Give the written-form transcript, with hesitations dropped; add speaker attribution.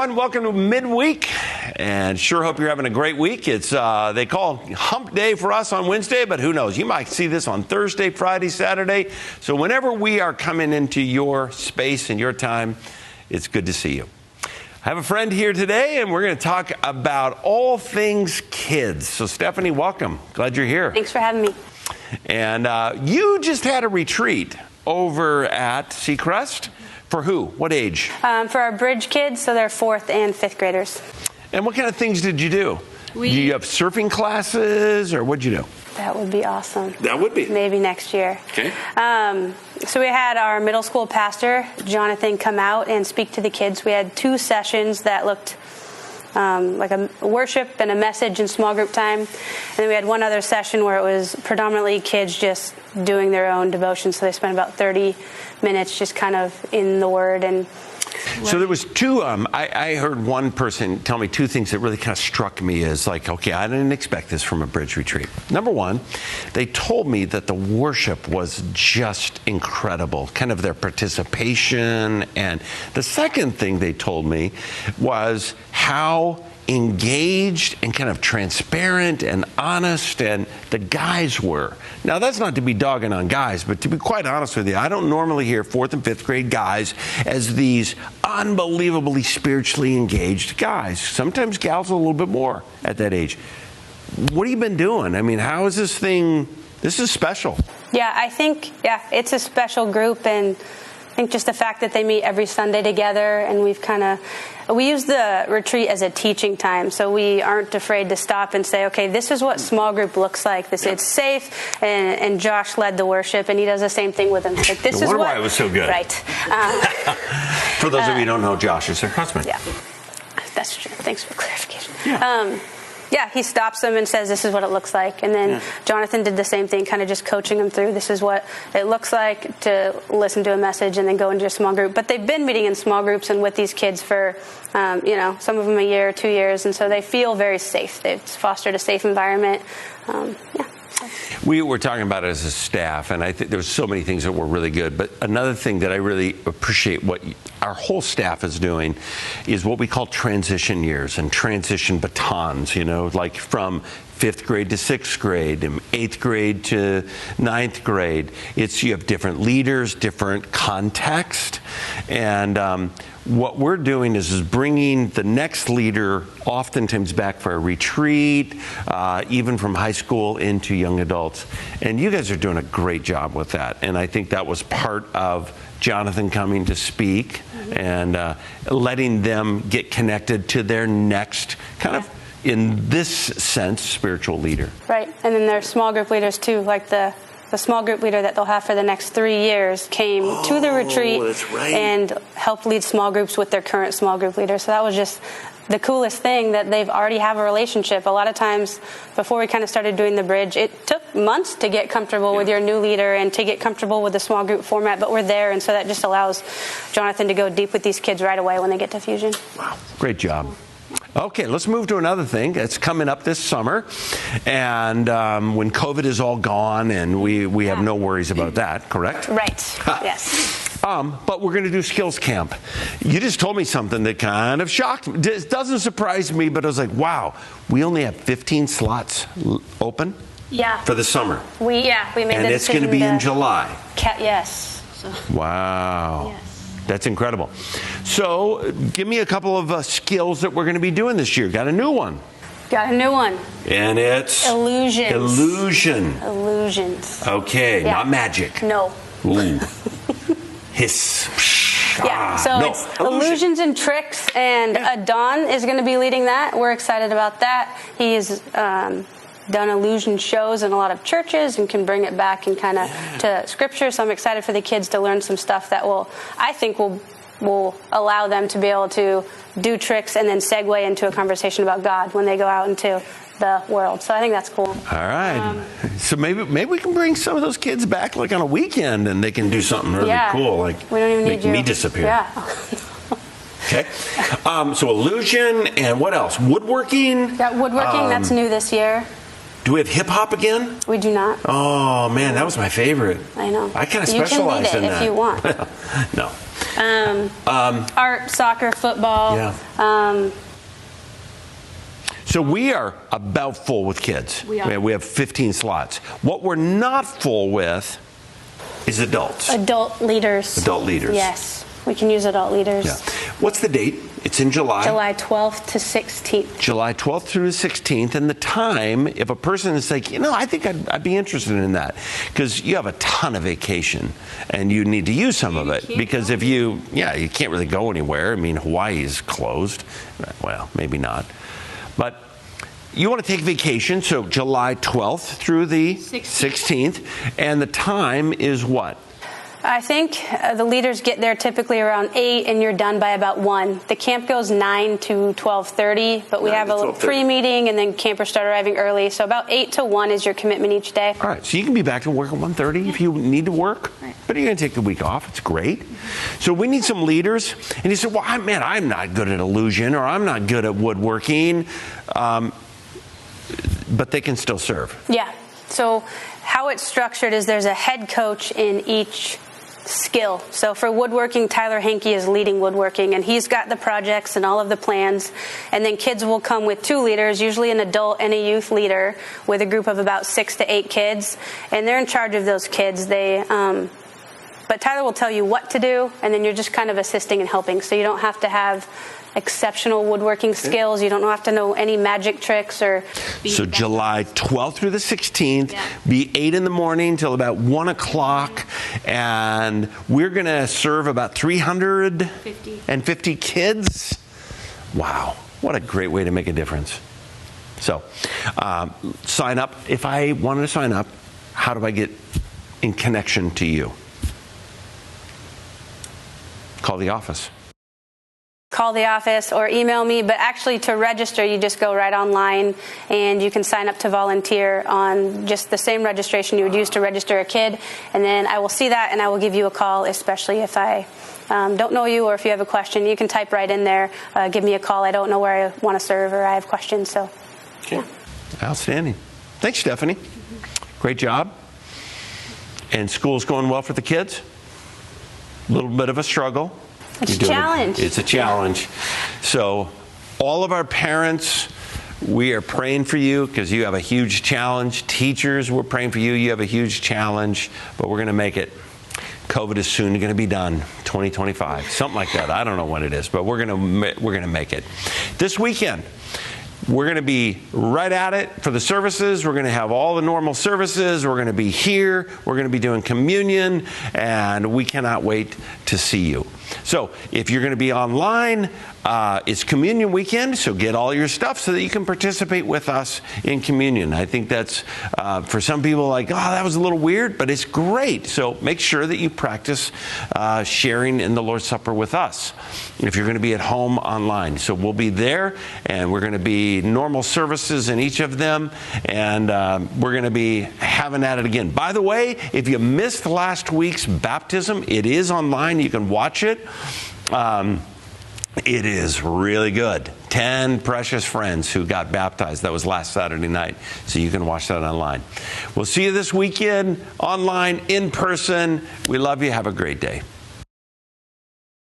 Speaker 1: everyone. Welcome to midweek, and sure hope you're having a great week. It's they call hump day for us on Wednesday, but who knows? You might see this on Thursday, Friday, Saturday. So whenever we are coming into your space and your time, it's good to see you. I have a friend here today, and we're going to talk about all things kids. So Stephanie, welcome. Glad you're here.
Speaker 2: Thanks for having me.
Speaker 1: And you just had a retreat over at Seacrest. For who? What age?
Speaker 2: For our bridge kids, so they're 4th and 5th graders.
Speaker 1: And what kind of things did you do? Do you have surfing classes, or what'd you do?
Speaker 2: That would be awesome.
Speaker 1: That would be.
Speaker 2: Maybe next year.
Speaker 1: Okay.
Speaker 2: So we had our middle school pastor, Jonathan, come out and speak to the kids. We had 2 sessions that looked like a worship and a message and small group time. And then we had one other session where it was predominantly kids just doing their own devotion. So they spent about 30 minutes just kind of in the Word. And
Speaker 1: so there was 2, I heard one person tell me 2 things that really kind of struck me as like, okay, I didn't expect this from a bridge retreat. Number one, they told me that the worship was just incredible, kind of their participation. And the second thing they told me was how engaged and kind of transparent and honest and the guys were. Now, that's not to be dogging on guys, but to be quite honest with you, I don't normally hear 4th and 5th grade guys as these unbelievably spiritually engaged guys. Sometimes gals a little bit more at that age. What have you been doing? I mean, how is this thing? This is special.
Speaker 2: Yeah, I think, it's a special group, and I think just the fact that they meet every Sunday together, and we use the retreat as a teaching time, so we aren't afraid to stop and say, okay, this is what small group looks like. It's safe, and Josh led the worship, and he does the same thing with them. Like, this is
Speaker 1: why it was so good.
Speaker 2: Right.
Speaker 1: For those of you who don't know, Josh is their husband.
Speaker 2: Yeah, that's true. Thanks for clarification.
Speaker 1: Yeah.
Speaker 2: He stops them and says, this is what it looks like. And then Jonathan did the same thing, kind of just coaching them through, this is what it looks like to listen to a message and then go into a small group. But they've been meeting in small groups and with these kids for, some of them a year, 2 years. And so they feel very safe. They've fostered a safe environment.
Speaker 1: We were talking about it as a staff, and I think there's so many things that were really good. But another thing that I really appreciate what our whole staff is doing is what we call transition years and transition batons, like from 5th grade to 6th grade, and 8th grade to 9th grade. You have different leaders, different context, and what we're doing is bringing the next leader oftentimes back for a retreat, even from high school into young adults. And you guys are doing a great job with that. And I think that was part of Jonathan coming to speak and letting them get connected to their next kind of, in this sense, spiritual leader.
Speaker 2: Right. And then there's small group leaders too, like the small group leader that they'll have for the next 3 years came to the retreat and helped lead small groups with their current small group leader. So that was just the coolest thing, that they've already have a relationship. A lot of times before we kind of started doing the bridge, it took months to get comfortable with your new leader and to get comfortable with the small group format, but we're there. And so that just allows Jonathan to go deep with these kids right away when they get to Fusion.
Speaker 1: Wow. Great job. Okay, let's move to another thing that's coming up this summer, and when COVID is all gone and we have no worries about that, correct?
Speaker 2: Right, yes.
Speaker 1: But we're going to do skills camp. You just told me something that kind of shocked me. It doesn't surprise me, but I was like, wow, we only have 15 slots open for the summer.
Speaker 2: We made
Speaker 1: and
Speaker 2: the
Speaker 1: it's going to be in July.
Speaker 2: Yes. So.
Speaker 1: Wow.
Speaker 2: Yes.
Speaker 1: That's incredible. So give me a couple of skills that we're going to be doing this year. Got a new one.
Speaker 2: Got a new one.
Speaker 1: And it's?
Speaker 2: Illusions.
Speaker 1: Illusions. Okay, not magic.
Speaker 2: No.
Speaker 1: Ooh. Hiss.
Speaker 2: It's illusions and tricks, and Don is going to be leading that. We're excited about that. He's done illusion shows in a lot of churches and can bring it back and kind of to scripture. So I'm excited for the kids to learn some stuff that will allow them to be able to do tricks and then segue into a conversation about God when they go out into the world. So I think that's cool.
Speaker 1: All right. So maybe we can bring some of those kids back like on a weekend and they can do something really cool, like
Speaker 2: we don't even
Speaker 1: make me disappear.
Speaker 2: Yeah.
Speaker 1: Okay. So illusion and what else? Woodworking?
Speaker 2: Yeah, woodworking, that's new this year.
Speaker 1: Do we have hip hop again?
Speaker 2: We do not.
Speaker 1: Oh man, that was my favorite.
Speaker 2: I know.
Speaker 1: I kind of specialize in that.
Speaker 2: You can lead it if you want.
Speaker 1: No.
Speaker 2: Art, soccer, football.
Speaker 1: Yeah. So we are about full with kids.
Speaker 2: We are.
Speaker 1: We have 15 slots. What we're not full with is adults.
Speaker 2: Adult leaders.
Speaker 1: Adult leaders.
Speaker 2: Yes, we can use adult leaders.
Speaker 1: Yeah. What's the date? It's in July.
Speaker 2: July 12th to 16th.
Speaker 1: July 12th through the 16th. And the time, if a person is like, I think I'd be interested in that, because you have a ton of vacation and you need to use some of it. Because if you can't really go anywhere. I mean, Hawaii's closed. Well, maybe not. But you want to take vacation, so July 12th through the 16th. And the time is what?
Speaker 2: I think the leaders get there typically around 8, and you're done by about 1. The camp goes 9 to 12:30, but we have a little pre-meeting, and then campers start arriving early. So about 8 to 1 is your commitment each day.
Speaker 1: All right, so you can be back to work at 1:30 if you need to work, but you're going to take the week off. It's great. So we need some leaders. And you said, well, I'm not good at illusion, or I'm not good at woodworking, but they can still serve.
Speaker 2: Yeah. So how it's structured is there's a head coach in each skill. So for woodworking, Tyler Hankey is leading woodworking, and he's got the projects and all of the plans. And then kids will come with 2 leaders, usually an adult and a youth leader, with a group of about 6 to 8 kids. And they're in charge of those kids. But Tyler will tell you what to do, and then you're just kind of assisting and helping. So you don't have to have exceptional woodworking skills. You don't have to know any magic tricks or.
Speaker 1: So July 12th through the 16th, be 8 in the morning till about 1 o'clock, and we're going to serve about 350 kids. Wow, what a great way to make a difference. So sign up. If I wanted to sign up, how do I get in connection to you? Call the office.
Speaker 2: Call the office or email me, but actually to register, you just go right online and you can sign up to volunteer on just the same registration you would use to register a kid, and then I will see that and I will give you a call, especially if I don't know you or if you have a question. You can type right in there, give me a call. I don't know where I want to serve or I have questions. So,
Speaker 1: yeah. Outstanding. Thanks, Stephanie. Great job. And school's going well for the kids? A little bit of a struggle.
Speaker 2: It's a challenge.
Speaker 1: It's a challenge. So all of our parents, we are praying for you because you have a huge challenge. Teachers, we're praying for you. You have a huge challenge, but we're going to make it. COVID is soon going to be done, 2025, something like that. I don't know when it is, but we're going to make it. This weekend, we're going to be right at it for the services. We're going to have all the normal services. We're going to be here. We're going to be doing communion, and we cannot wait to see you. So if you're going to be online, it's communion weekend, so get all your stuff so that you can participate with us in communion. I think that's, for some people, like, oh, that was a little weird, but it's great. So make sure that you practice sharing in the Lord's Supper with us if you're going to be at home online. So we'll be there, and we're going to be normal services in each of them, and we're going to be having at it again. By the way, if you missed last week's baptism, it is online. You can watch it. It is really good. 10 precious friends who got baptized. That was last Saturday night. So you can watch that online. We'll see you this weekend, online, in person. We love you. Have a great day.